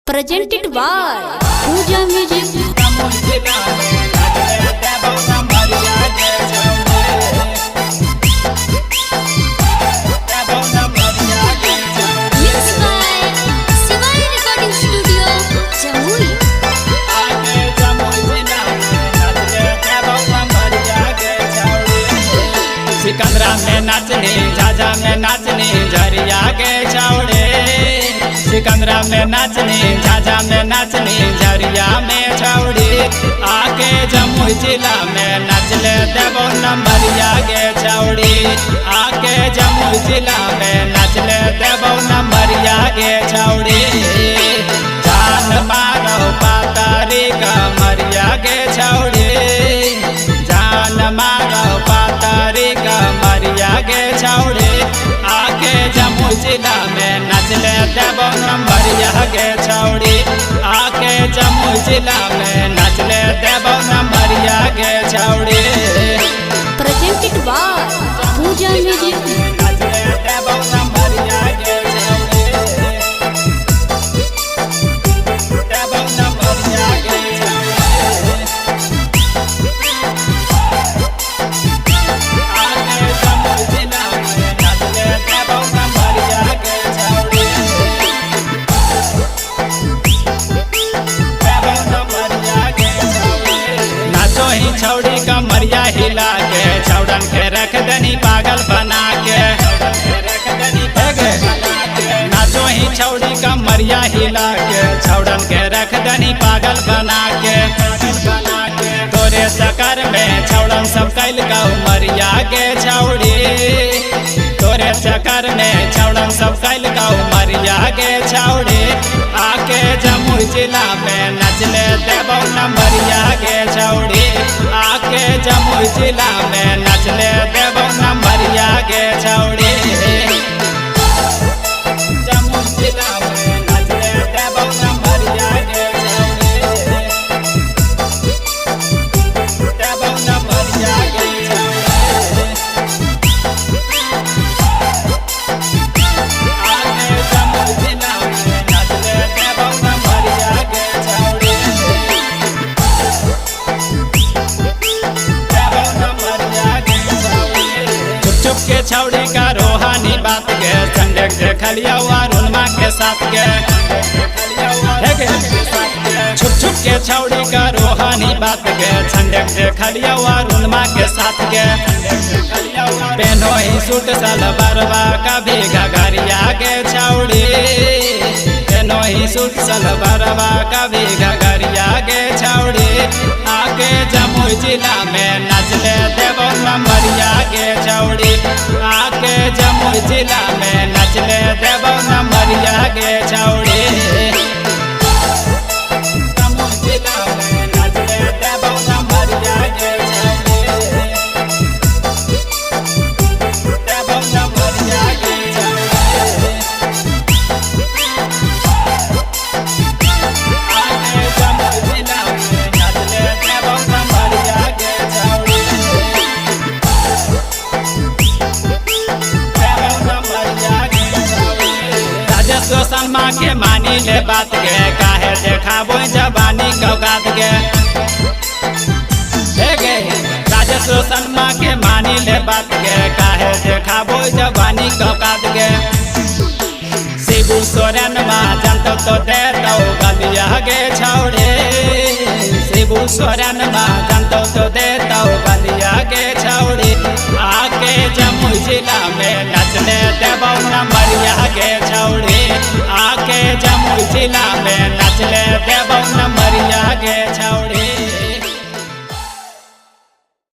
Presented by Pooja Music. Mixed by Shivai Recording Studio, Jamui. Sikandra में नाचनी, झाझा में नाचनी, झरिया के छौड़े। सिकंदरा में नाचनी, झाझा में नाचनी, झरिया में छौड़ी। आके जमुई जिला में नाचले देवो नंबरिया के छौड़ी। आके जमुई जिला में नाचले देवो नंबरिया के छौड़ी। जान मारो पातारी कमरिया के छौड़ी। जान मारो पातारी कमरिया के छौड़ी। आके जमुई जिला में नाचले देवो नंबरिया के छौड़ी। आके जमुई जिला में नाचले देवो नंबरिया के छौड़ी। Presented by Pooja Music. नाचले देवो नंबरिया के छौड़ी। देवो नंबरिया के छौड़ी। आके जमुई जिला में नाचले देवो नंबरिया के छौड़ी। देवो नंबरिया के छौड़ी। नाचो ही छौड़ी कमरिया हिला के, छौड़न के रख दनी पागल बना के। नाचो ही छौड़ी कमरिया हिला के, छौड़न के रख दनी पागल बना के। तोरे चक्कर में छौड़न सब कैल का उमरिया के छौड़ी। तोरे चक्कर में छौड़न सब कैल का उमरिया के छौड़ी। आके जमुई जिला में नचले देवो नंबरिया के छौड़ी। आके जमुई जिला में नचले देवो नंबरिया के छौड़ी। जमुई जिला में नचले देवो नंबरिया के छौड़ी। देवो नंबरिया के छौड़ी। आके जमुई जिला में नचले देवो नंबरिया के छौड़ी। देवो नंबरिया के छौड़ी। चुप चुप के छौड़ी का रोहानी बात के, संडेक देखलिया अरुणमा के साथ के। छुप छुप के छौड़ी का रोहानी बात के, संडेक देखलिया अरुणमा के साथ के। पेनो ही सूट सलवारवा कभी घघरिया के छौड़ी। पेनो ही सूट सलवारवा कभी घघरिया के छौड़ी। आके जमुई जिला में नचले देवो नंबरिया के छौड़ी। आके जमुई जिला में नचले देवो नंबरिया के छौड़ी। जमुई जिला में नचले देवो नंबरिया के छौड़ी। देवो नंबरिया के छौड़ी। आके जमुई जिला में नचले देवो नंबरिया के छौड़ी। देवो नंबरिया के छौड़ी। राजेश्वर शर्मा के मानी ले बात के, काहे देखाबो जवानी कौकात के। राजेश्वर शर्मा के मानी ले बात के, काहे देखाबो जवानी कौकात के। शिबू सोरेन मा जानतो तो दे दो गलिया के छौड़े। शिबू सोरेन मा जानतो तो दे दो गलिया के छौड़ी। आके जमुई जिला में नचले देवो नंबरिया के छौड़ी। आके जमुई जिला में नचले देवो नंबरिया